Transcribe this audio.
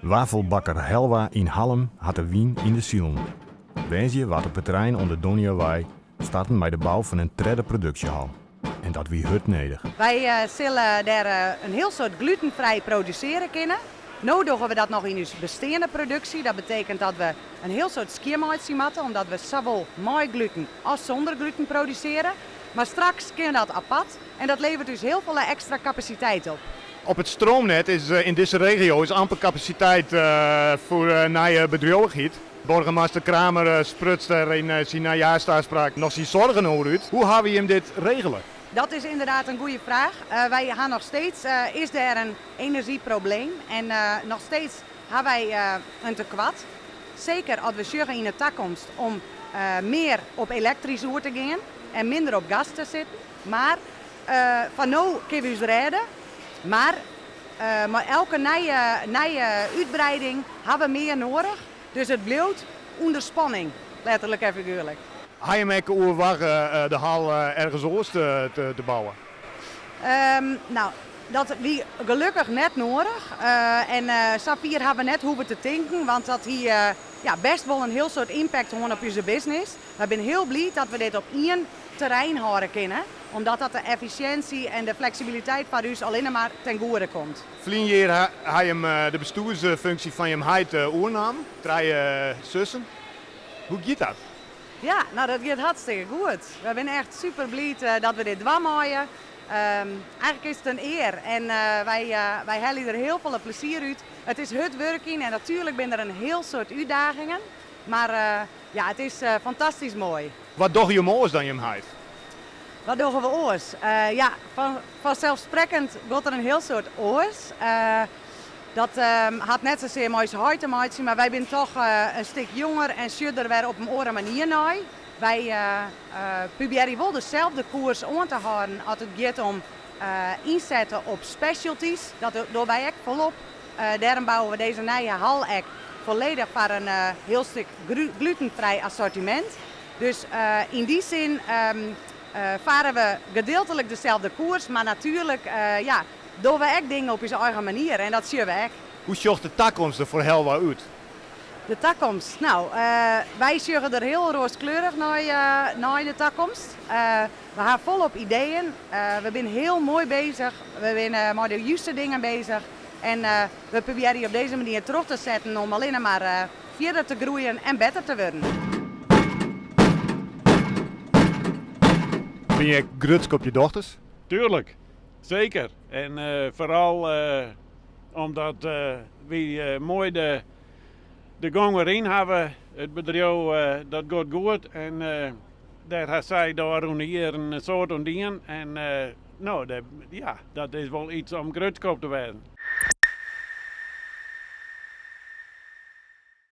Wafelbakker Helwa in Hallem had de wien in de zielen. Weesje wat op het terrein onder Donniawij starten bij de bouw van een derde productiehal. En dat wie hut nedig. Wij zullen daar een heel soort glutenvrij produceren kunnen. Nu doen we dat nog in onze bestaande productie. Dat betekent dat we een heel soort skiermaatje maken, omdat we zowel met gluten als zonder gluten produceren. Maar straks kunnen we dat apart en dat levert dus heel veel extra capaciteit op. Op het stroomnet is in deze regio is amper capaciteit voor nieuwe bedrijvigheid. Burgemeester Kramer sprutst er in zijn najaarsaanspraak nog zijn zorgen over uit. Hoe gaan we hem dit regelen? Dat is inderdaad een goede vraag. Wij gaan nog steeds, is er een energieprobleem en nog steeds hebben wij een tekort. Zeker als we zeggen in de toekomst om meer op elektrisch oer te gaan en minder op gas te zitten. Maar van nu kunnen we ons redden. Maar elke nieuwe uitbreiding hebben we meer nodig. Dus het blijft onder spanning, letterlijk en figuurlijk. Ga je hem overwagen de hal ergens anders te bouwen? Nou, dat wie gelukkig net nodig. Sapir hebben we net hoeven te denken, want dat hier best wel een heel soort impact gewoon op onze business. We zijn heel blij dat we dit op één terrein houden kunnen, omdat dat de efficiëntie en de flexibiliteit van ons alleen maar ten goede komt. Vlien jaar hij hem de bestuursfunctie van je heid oornam, 3 zussen. Hoe gaat dat? Ja, nou dat gaat hartstikke goed. We zijn echt super blij dat we dit doen mogen. Eigenlijk is het een eer en wij halen er heel veel plezier uit. Het is het werken en natuurlijk zijn er een heel soort uitdagingen. Maar het is fantastisch mooi. Wat doe je moois dan je heid? Wat doen we oors? Vanzelfsprekend gaat er een heel soort oors. Dat had net zozeer moois huid te maken, maar wij zijn toch een stuk jonger en schudder weer op een andere manier naar. Wij proberen wel dezelfde koers aan te houden als het gaat om inzetten op specialties. Dat doen wij echt volop. Daarom bouwen we deze nieuwe hal volledig voor een heel stuk glutenvrij assortiment. Dus in die zin varen we gedeeltelijk dezelfde koers, maar natuurlijk doen we echt dingen op onze eigen manier en dat zien we echt. Hoe ziet de toekomst er voor Helwa uit? De toekomst? Nou, wij zien er heel rooskleurig naar de toekomst. We gaan volop ideeën. We zijn heel mooi bezig. We zijn met de juiste dingen bezig. En we proberen die op deze manier terug te zetten om alleen maar verder te groeien en beter te worden. Ben je grutsk op je dochters? Tuurlijk, zeker. En vooral omdat we mooi de gang erin hebben. Het bedrijf dat gaat goed en daar heeft zij daar hier een soort ondien. En dat is wel iets om grutsk op te werden.